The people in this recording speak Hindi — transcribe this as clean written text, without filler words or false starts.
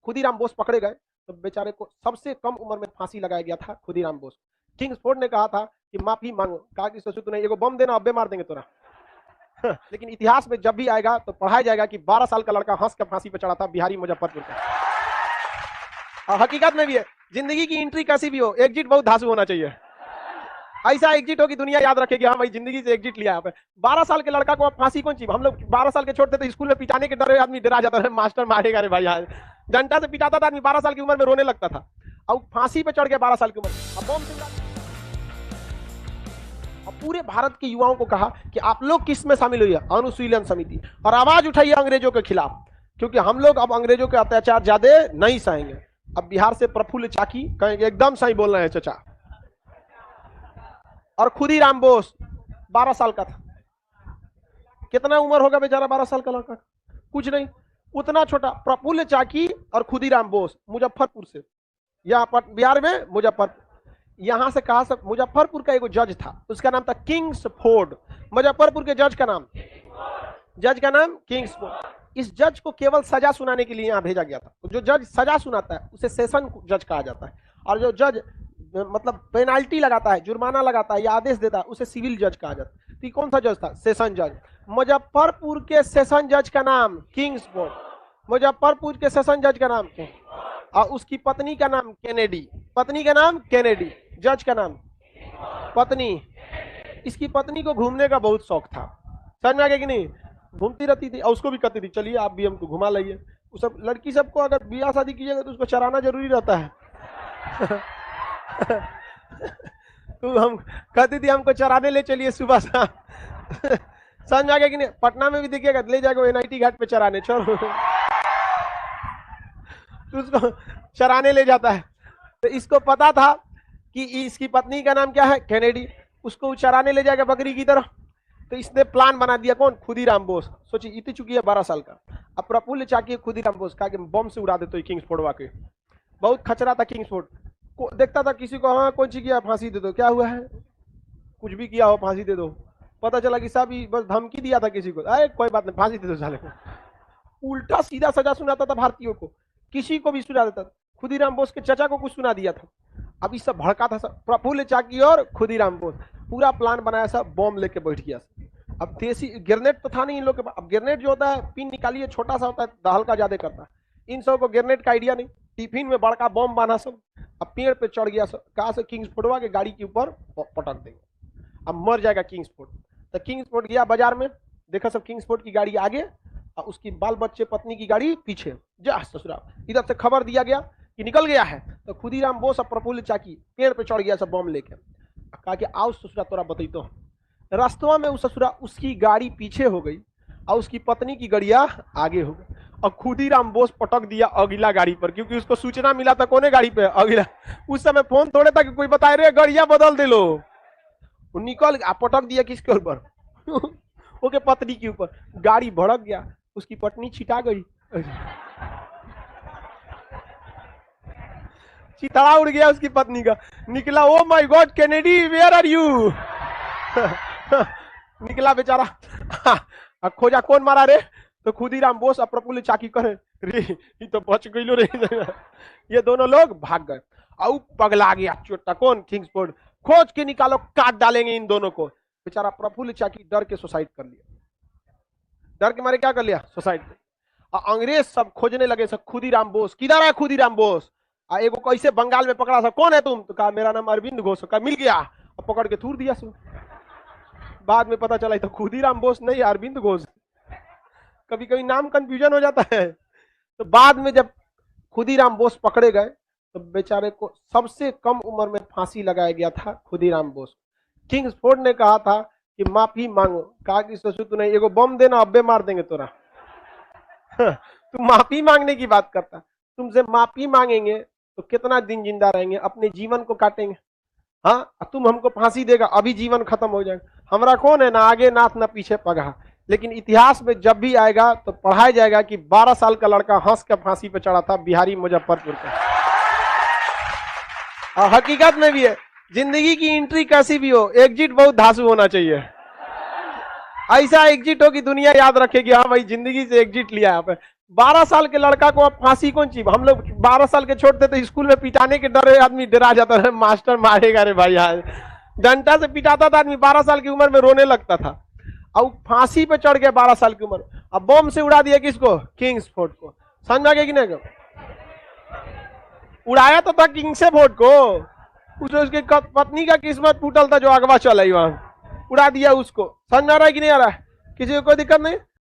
खुदीराम बोस पकड़े गए तो बेचारे को सबसे कम उम्र में फांसी लगाया गया था खुदीराम बोस। किंग्सफोर्ड ने कहा था कि माफी मांगो, कहा कि सोचो तूने एगो बम देना, अब्बे मार देंगे तोरा। लेकिन इतिहास में जब भी आएगा तो पढ़ाया जाएगा कि 12 साल का लड़का हंस के फांसी पे चढ़ा था बिहारी मुजफ्फरपुर का। और हकीकत में भी है, जिंदगी की एंट्री कैसी भी हो, एग्जिट बहुत धांसू होना चाहिए। ऐसा एग्जिट हो कि दुनिया याद रखेगी हाँ भाई जिंदगी से एग्जिट लिया। 12 साल के लड़का को अब फांसी कौन चाहिए? हम लोग 12 साल के छोड़ते थे स्कूल में पिटाने के डर आदमी डरा जाता था, मास्टर मारेगा रे भाई। डंडा से पिटाता था आदमी, 12 साल की उम्र में रोने लगता था। अब फांसी पे चढ़ गया 12 साल की उम्र। अब बम से पूरे भारत के युवाओं को कहा कि आप लोग किस में शामिल हुई है? अनुशीलन समिति, और आवाज उठाइए अंग्रेजों के खिलाफ, क्योंकि हम लोग अब अंग्रेजों के अत्याचार ज्यादा नहीं सहेंगे। अब बिहार से प्रफुल्ल चाकी कहेंगे एकदम सही बोल रहे हैं चचा। और खुदीराम बोस 12 साल का था। कितना उम्र होगा बेचारा 12 साल का लड़का? कुछ नहीं, उतना छोटा। प्रफुल्ल चाकी और खुदीराम बोस मुजफ्फरपुर से, या बिहार में मुजफ्फरपुर। यहां से कहा सब, मुजफ्फरपुर का एक जज था, उसका नाम था किंग्सफोर्ड। मुजफ्फरपुर के जज का नाम किंग्सफोर्ड। इस जज को केवल सजा सुनाने के लिए यहां भेजा गया था। जो जज सजा सुनाता है उसे सेशन जज कहा जाता है, और जो जज मतलब पेनाल्टी लगाता है, जुर्माना लगाता है या आदेश देता है, उसे सिविल जज कहा जाता है। तो कौन सा जज था? सेशन जज। मुजफ्फरपुर के सेशन जज का नाम किंग्सफोर्ड। मुजफ्फरपुर के सेशन जज का नाम, और उसकी पत्नी का नाम कैनेडी। पत्नी का नाम कैनेडी, जज का नाम पत्नी। इसकी पत्नी को घूमने का बहुत शौक था, समझ में आ गया कि नहीं? घूमती रहती थी, और उसको भी कहती थी चलिए आप भी हमको घुमा लाइए। उस सब लड़की सबको अगर ब्याह शादी कीजिएगा तो उसको चराना जरूरी रहता है। तो हम कहती थी हमको चराने ले चलिए सुबह शाम। समझ में आ गया कि नहीं? पटना में भी देखिएगा, ले जाएगा एनआईटी घाट पे चराने, चलो तो उसको चराने ले जाता है। तो इसको पता था कि इसकी पत्नी का नाम क्या है? कैनेडी। उसको चराने ले जाएगा बकरी की तरह। तो इसने प्लान बना दिया, कौन? खुदीराम बोस। सोचिए इतनी चुकी है 12 साल का। अब प्रफुल्ल चाकी खुदीराम बोस कहा कि बम से उड़ा देते किंग्सफोर्ड वाके। बहुत खचरा था किंग्सफोर्ड, देखता था किसी को, हाँ कौन सी किया, फांसी दे दो, क्या हुआ है, कुछ भी किया हो फांसी दे दो। पता चला कि साहब बस धमकी दिया था किसी को, अरे कोई बात नहीं फांसी दे दो साले को। उल्टा सीधा सजा सुनाता था भारतीयों को, किसी को भी सुना देता था। खुदीराम बोस के चचा को कुछ सुना दिया था। अब इस सब भड़का था सब, प्रफुल्ल चाकी और खुदीराम बोस। पूरा प्लान बनाया, सब बॉम्ब लेके बैठ गया। अब देसी ग्रेनेड तो था नहीं इन लोग के पास। अब ग्रेनेड जो होता है पिन निकालिए, छोटा सा होता है, हल्का ज्यादा करता है। इन सब को ग्रेनेड का आइडिया नहीं। टिफिन में बड़का बॉम्ब बांधा सब, अब पेड़ पे चढ़ गया सब। कहा से किंग्सफोर्डवा के गाड़ी के ऊपर पटक देंगे, अब मर जाएगा किंग्सफोर्ड। तो किंग्सफोर्ड गया बाजार में, देखा सब किंग्सफोर्ड की गाड़ी आगे और उसकी बाल बच्चे पत्नी की गाड़ी पीछे। जा ससुरा, इधर से खबर दिया गया कि निकल गया है। तो खुदीराम बोस और प्रफुल्ल चाकी पेड़ पे चढ़ गया सब बॉम्ब लेके। कहा कि आओ ससुरा तोरा बताई तो। रास्तवा में उस ससुरा उसकी गाड़ी पीछे हो गई और उसकी पत्नी की गड़िया आगे हो गई, और खुदीराम बोस पटक दिया अगला गाड़ी पर, क्योंकि उसको सूचना मिला था कोने गाड़ी पे, अगला। उस समय फोन थोड़े था कि कोई बताए रे गड़िया बदल दे लो। वो निकल पटक दिया किसके ऊपर? ओके पत्नी के ऊपर। गाड़ी भड़क गया, उसकी पत्नी छिटा गई, चितड़ा उड़ गया उसकी पत्नी का। निकला, oh my God Kennedy where are you. निकला बेचारा, खोजा कौन मारा रे? तो खुदीराम बोस और प्रफुल्ल चाकी करे रे ये तो बच गई रे। ये दोनों लोग भाग गए। और पगला गया चोटा, कौन? किंग्सफोर्ड। खोज के निकालो, काट डालेंगे इन दोनों को। बेचारा प्रफुल्ल चाकी डर के सुसाइड कर लिया। डर के मारे क्या कर लिया? सुसाइड। और अंग्रेज सब खोजने लगे सब, खुदीराम बोस किधर है? खुदीराम बोस। एगो कैसे बंगाल में पकड़ा था, कौन है तुम? तो कहा मेरा नाम अरविंद घोष। का मिल गया, और पकड़ के थूर दिया सब। बाद में पता चला तो खुदीराम बोस नहीं, अरविंद घोष। कभी कभी नाम कंफ्यूजन हो जाता है। तो बाद में जब खुदीराम बोस पकड़े गए तो बेचारे को सबसे कम उम्र में फांसी लगाया गया था खुदीराम बोस। किंग्सफोर्ड ने कहा था कि माफी मांगो, कहा कि सोचो तूने एगो बम देना, अब्बे मार देंगे तोरा। तू माफी मांगने की बात करता, तुमसे माफी मांगेंगे तो कितना दिन जिंदा रहेंगे, अपने जीवन को काटेंगे। हाँ तुम हमको फांसी देगा, अभी जीवन खत्म हो जाएगा। हमरा कौन है, ना आगे नाथ ना पीछे पगहा। लेकिन इतिहास में जब भी आएगा तो पढ़ाया जाएगा कि 12 साल का लड़का हंस के फांसी पे चढ़ा था बिहारी मुजफ्फरपुर का। और हकीकत में भी है, जिंदगी की एंट्री कैसी भी हो, एग्जिट बहुत धांसू होना चाहिए। ऐसा एग्जिट हो कि दुनिया याद रखेगी हाँ भाई जिंदगी से एग्जिट लिया यहाँ पे। 12 साल के लड़का को अब फांसी कौन ची? हम लोग 12 साल के छोड़ते तो स्कूल में पिटाने के डर आदमी डरा जाता था, मास्टर मारेगा रे भाई, आज डंडा से पिटाता था आदमी, 12 साल की उम्र में रोने लगता था। अब फांसी पे चढ़ गया 12 साल की उम्र। अब बम से उड़ा दिया किसको? किंग्सफोर्ड को। समझ में आ गया कि नहीं? उड़ाया तो था किंग्सफोर्ड को, उसकी पत्नी का किस्मत फूटल था जो अगवा चलाई वहां, उड़ा दिया उसको। समझ में आ रहा है कि नहीं आ रहा है? किसी को कोई दिक्कत नहीं?